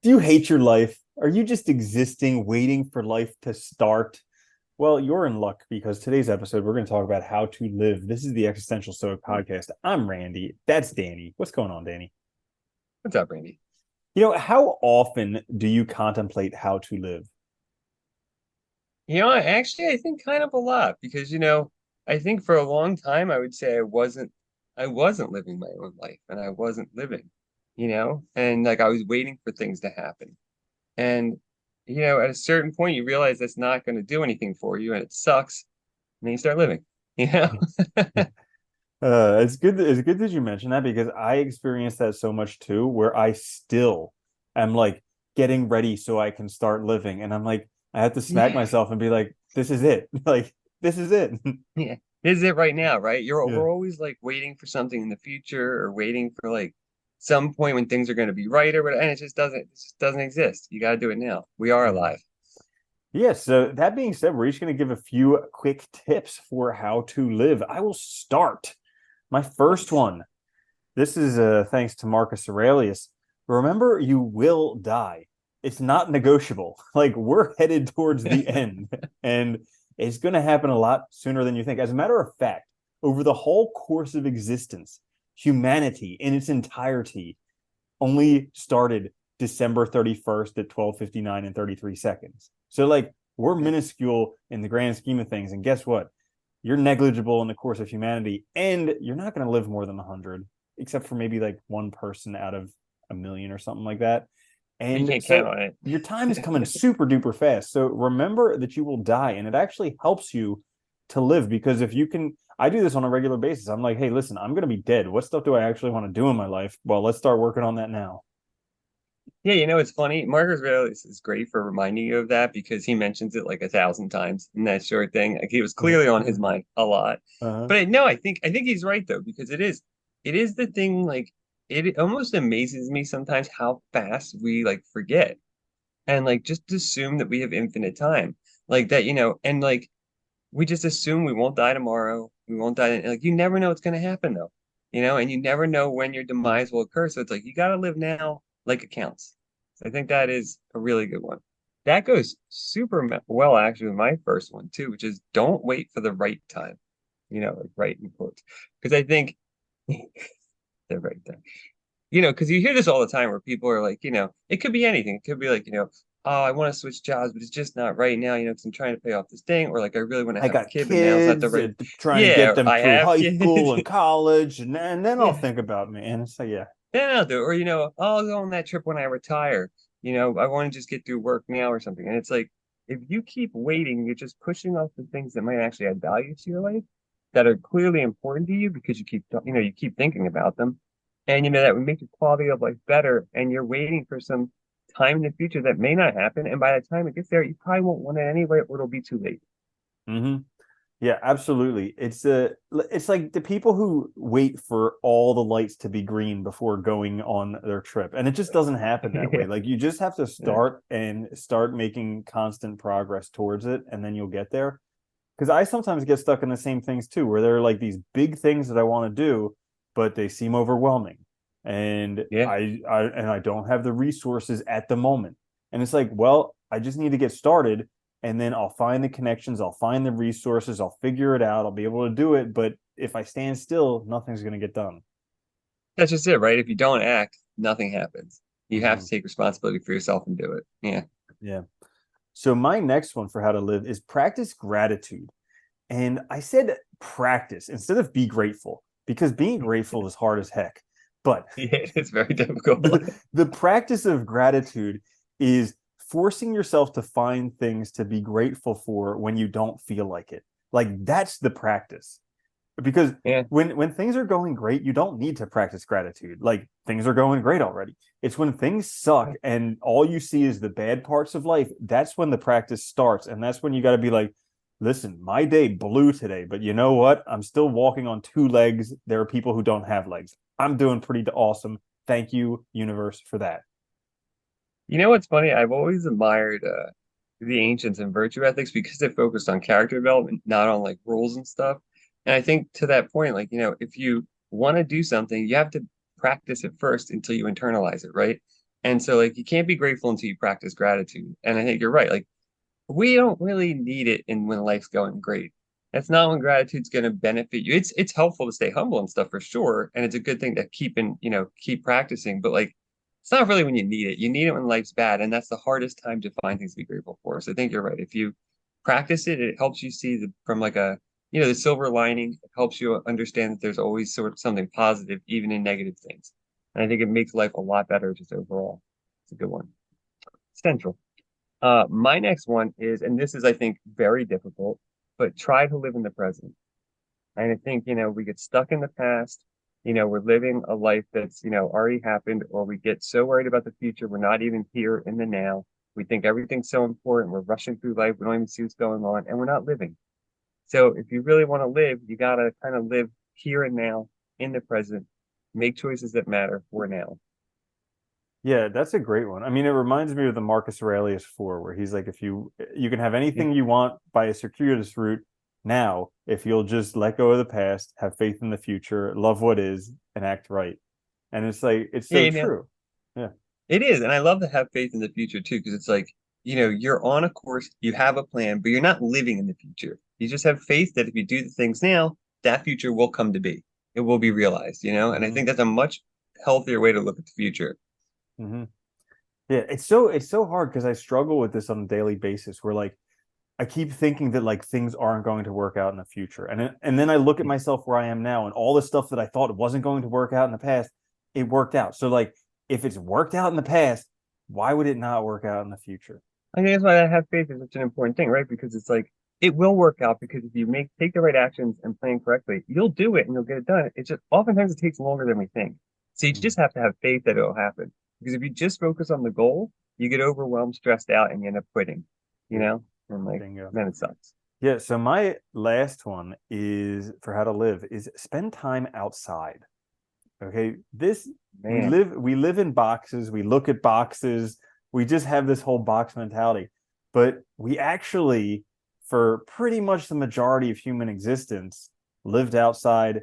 Do you hate your life? Are you just existing, waiting for life to start? Well, you're in luck because today's episode, we're going to talk about how to live. This is the Existential Stoic podcast. I'm Randy. That's Danny. What's going on, Danny? What's up, Randy? How often do you contemplate how to live? I think kind of a lot because, I think for a long time I would say I wasn't living my own life and I wasn't living, and like I was waiting for things to happen. And, at a certain point you realize that's not going to do anything for you and it sucks. And then you start living, you know? It's good. It's good that you mentioned that because I experienced that so much too, where I still am like getting ready so I can start living, and I'm like, I have to smack Yeah. myself and be like, this is it. Like, this is it. Yeah. This is it right now, right? Yeah. We're always like waiting for something in the future or waiting for like some point when things are going to be right or whatever, and it just doesn't exist. You got to do it now. We are Yeah. alive. Yeah, so that being said, we're just going to give a few quick tips for how to live. I will start. My first Please. one. This is thanks to Marcus Aurelius. Remember, you will die. It's not negotiable. Like we're headed towards the end, and it's going to happen a lot sooner than you think. As a matter of fact, over the whole course of existence, humanity in its entirety only started December 31st at 12:59 and 33 seconds. So like we're Yeah. minuscule in the grand scheme of things. And guess what? You're negligible in the course of humanity, and you're not going to live more than 100, except for maybe like one person out of a million or something like that. You And can't so count on it. your time is coming super duper fast. So remember that you will die, and it actually helps you to live because if you can, I do this on a regular basis. I'm like, hey, listen, I'm going to be dead. What stuff do I actually want to do in my life? Well, let's start working on that now. Yeah, it's funny. Marcus Aurelius is great for reminding you of that because he mentions it like 1,000 times in that short thing. Like he was clearly on his mind a lot. Uh-huh. But no, I think he's right though because it is the thing. Like it almost amazes me sometimes how fast we like forget and like just assume that we have infinite time, like that, and like we just assume we won't die tomorrow. We won't die. Like you never know what's going to happen though, and you never know when your demise will occur. So it's like you got to live now like it counts. So I think that is a really good one. That goes super well actually with my first one too, which is don't wait for the right time. Like right in quotes. Because I think the right time because you hear this all the time where people are like, it could be anything. It could be like, oh, I want to switch jobs, but it's just not right now, because I'm trying to pay off this thing, or like I really want to I have a got kid, but now it's not the kids right. trying to Yeah, get or them I through have high kids. school and college, and then I'll Yeah, think about me. And it's like, yeah. then I'll do it. Or I'll go on that trip when I retire. I want to just get through work now or something. And it's like if you keep waiting, you're just pushing off the things that might actually add value to your life that are clearly important to you because you keep thinking about them. And that would make your quality of life better. And you're waiting for some time in the future that may not happen. And by the time it gets there, you probably won't want it anyway, or it'll be too late. Hmm. Yeah, absolutely. It's like the people who wait for all the lights to be green before going on their trip. And it just doesn't happen that way. Yeah. Like you just have to Yeah. start making constant progress towards it, and then you'll get there. Because I sometimes get stuck in the same things too, where there are like these big things that I want to do, but they seem overwhelming. And Yeah. I don't have the resources at the moment. And it's like, well, I just need to get started and then I'll find the connections, I'll find the resources, I'll figure it out, I'll be able to do it. But if I stand still, nothing's going to get done. That's just it, right? If you don't act, nothing happens. You have to Mhm. take responsibility for yourself and do it. Yeah. Yeah. So my next one for how to live is practice gratitude. And I said practice instead of be grateful because being grateful is hard as heck. But Yeah, it's very difficult. the practice of gratitude is forcing yourself to find things to be grateful for when you don't feel like it. Like that's the practice. Because Yeah. when things are going great, you don't need to practice gratitude. Like things are going great already. It's when things suck and all you see is the bad parts of life. That's when the practice starts. And that's when you got to be like, listen, my day blew today, but you know what? I'm still walking on two legs. There are people who don't have legs. I'm doing pretty awesome. Thank you, universe, for that. You know what's funny? I've always admired the ancients and virtue ethics because they focused on character development, not on like rules and stuff. And I think to that point, like, if you want to do something, you have to practice it first until you internalize it, right? And so like you can't be grateful until you practice gratitude. And I think you're right. Like we don't really need it in when life's going great. That's not when gratitude's going to benefit you. It's helpful to stay humble and stuff for sure, and it's a good thing to keep in, keep practicing. But like, it's not really when you need it. You need it when life's bad, and that's the hardest time to find things to be grateful for. So I think you're right. If you practice it, it helps you see from like the silver lining. It helps you understand that there's always sort of something positive, even in negative things. And I think it makes life a lot better just overall. It's a good one. Central. My next one is, and this is, I think, very difficult, but try to live in the present. And I think, we get stuck in the past. We're living a life that's, already happened, or we get so worried about the future, we're not even here in the now. We think everything's so important. We're rushing through life. We don't even see what's going on, and we're not living. So if you really want to live, you got to kind of live here and now in the present, make choices that matter for now. Yeah, that's a great one. I mean, it reminds me of the Marcus Aurelius Four, where he's like, if you can have Yeah. anything you want by a circuitous route now, if you'll just let go of the past, have faith in the future, love what is, and act right. And it's like it's Yeah, so true. Yeah. it is. And I love to have faith in the future too, because it's like, you're on a course, you have a plan, but you're not living in the future. You just have faith that if you do the things now, that future will come to be. It will be realized. And I Hmm. think that's a much healthier way to look at the future. Hmm. Yeah, it's so hard because I struggle with this on a daily basis where like I keep thinking that like things aren't going to work out in the future. And then I look at myself where I am now and all the stuff that I thought wasn't going to work out in the past, it worked out. So like if it's worked out in the past, why would it not work out in the future? I think that's why I have faith is such an important thing, right? Because it's like it will work out because if you take the right actions and plan correctly, you'll do it and you'll get it done. It's just oftentimes it takes longer than we think. So you Mm. just have to have faith that it'll happen. Because if you just focus on the goal, you get overwhelmed, stressed out, and you end up quitting, you Yeah, know? And like bingo. then it sucks. Yeah, so my last one is for how to live is spend time outside. Okay, this we Man. live we live in boxes, we look at boxes, we just have this whole box mentality. But we actually, for pretty much the majority of human existence, lived outside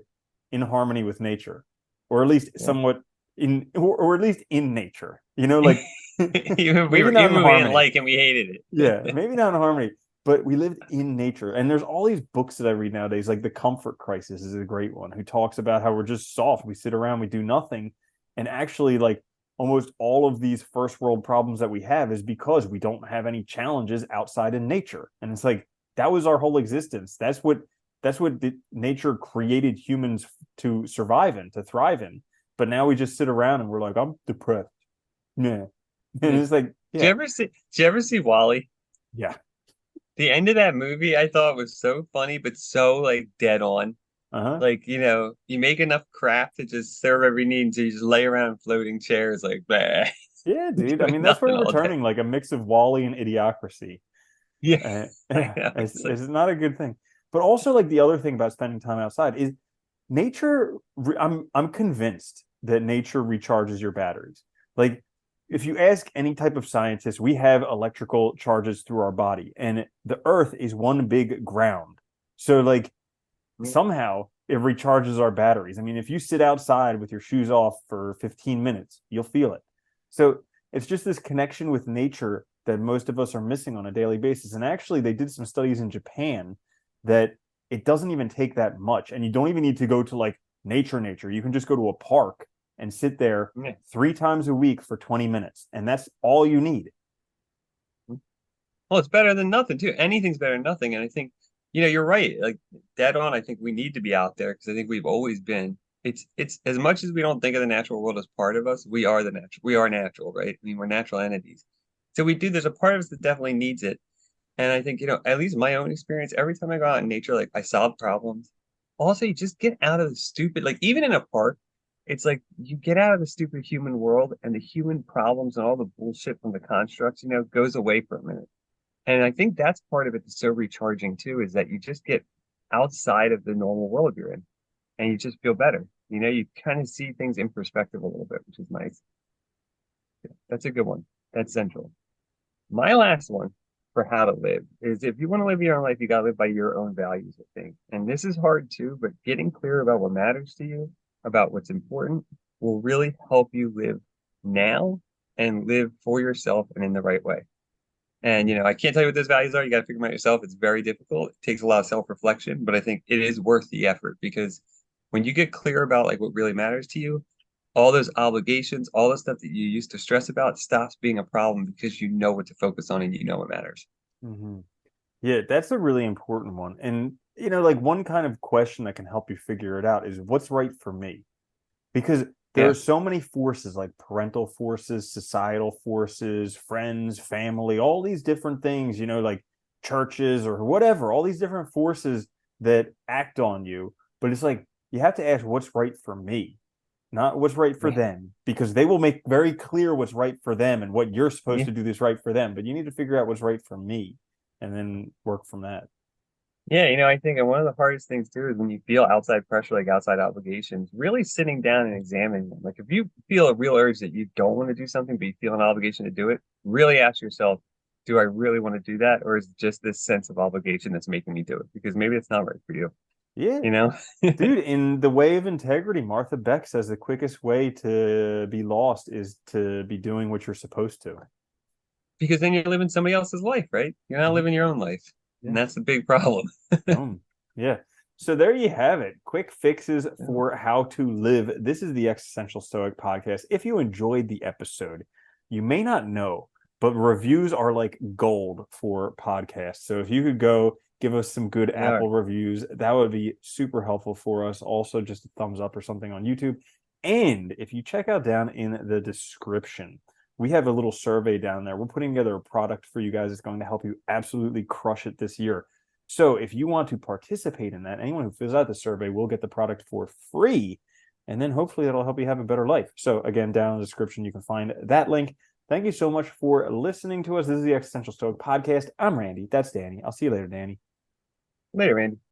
in harmony with nature, or at least Yeah. somewhat or at least in nature. Like maybe not Even in when we didn't harmony. like and we hated Yeah, it. maybe not in harmony, but we lived in nature. And there's all these books that I read nowadays, like The Comfort Crisis is a great one, who talks about how we're just soft. We sit around, we do nothing. And actually, like almost all of these first world problems that we have is because we don't have any challenges outside in nature. And it's like that was our whole existence. That's what nature created humans to survive in, to thrive in. But now we just sit around and we're like, I'm depressed. Yeah. And Yeah. it's like, Did you yeah, ever see did you ever see Wally? yeah. The end of that movie I thought was so funny, but so like dead on. Uh-huh. Like, you make enough crap to just serve every need, so you just lay around in floating chairs like, bah, Yeah, dude. I doing mean, that's nothing where we're all day. turning, like a mix of Wally and Idiocracy. Yeah, I Yeah, know. it's, It's like, it's not a good thing. But also, like the other thing about spending time outside is nature. I'm convinced that nature recharges your batteries. Like, if you ask any type of scientist, we have electrical charges through our body, and the Earth is one big ground. So, like, somehow it recharges our batteries. I mean, if you sit outside with your shoes off for 15 minutes, you'll feel it. So it's just this connection with nature that most of us are missing on a daily basis. And actually, they did some studies in Japan that it doesn't even take that much. And you don't even need to go to like nature. You can just go to a park and sit there yeah. 3 times a week for 20 minutes. And that's all you need. Well, it's better than nothing too. Anything's better than nothing. And I think, you're right. Like dead on, I think we need to be out there because I think we've always been. It's as much as we don't think of the natural world as part of us, we are the natural. We are natural, right? I mean, we're natural entities. So we do, there's a part of us that definitely needs it. And I think, at least my own experience, every time I go out in nature, like I solve problems. Also, you just get out of the stupid, like even in a park, it's like you get out of the stupid human world and the human problems and all the bullshit from the constructs, goes away for a minute. And I think that's part of it that's so recharging too, is that you just get outside of the normal world you're in and you just feel better. You kind of see things in perspective a little bit, which is nice. That's a good one. That's central. My last one for how to live is if you want to live your own life, you got to live by your own values, I think. And this is hard too, but getting clear about what matters to you, about what's important, will really help you live now and live for yourself and in the right way. And, I can't tell you what those values are. You got to figure them out yourself. It's very difficult. It takes a lot of self-reflection, but I think it is worth the effort because when you get clear about like what really matters to you, all those obligations, all the stuff that you used to stress about stops being a problem because you know what to focus on and you know what matters. Hmm. Yeah, that's a really important one. And, like one kind of question that can help you figure it out is what's right for me? Because there are Yeah. so many forces like parental forces, societal forces, friends, family, all these different things, like churches or whatever, all these different forces that act on you. But it's like you have to ask what's right for me, not what's right for Yeah. them, because they will make very clear what's right for them and what you're supposed Yeah. to do that's right for them. But you need to figure out what's right for me and then work from that. Yeah, I think one of the hardest things too is when you feel outside pressure, like outside obligations, really sitting down and examining them. Like if you feel a real urge that you don't want to do something, but you feel an obligation to do it, really ask yourself, do I really want to do that? Or is it just this sense of obligation that's making me do it? Because maybe it's not right for you, Yeah. you know? Dude, in The Way of Integrity, Martha Beck says the quickest way to be lost is to be doing what you're supposed to. Because then you're living somebody else's life, right? You're not Mhm. living your own life. And Yeah. that's the big problem. Yeah. So there you have it. Quick fixes for how to live. This is the Existential Stoic podcast. If you enjoyed the episode, you may not know, but reviews are like gold for podcasts. So if you could go give us some good They are. Apple reviews, that would be super helpful for us. Also, just a thumbs up or something on YouTube. And if you check out down in the description, we have a little survey down there. We're putting together a product for you guys that's going to help you absolutely crush it this year. So if you want to participate in that, anyone who fills out the survey will get the product for free. And then hopefully that'll help you have a better life. So again, down in the description, you can find that link. Thank you so much for listening to us. This is the Existential Stoic Podcast. I'm Randy. That's Danny. I'll see you later, Danny. Later, Andy.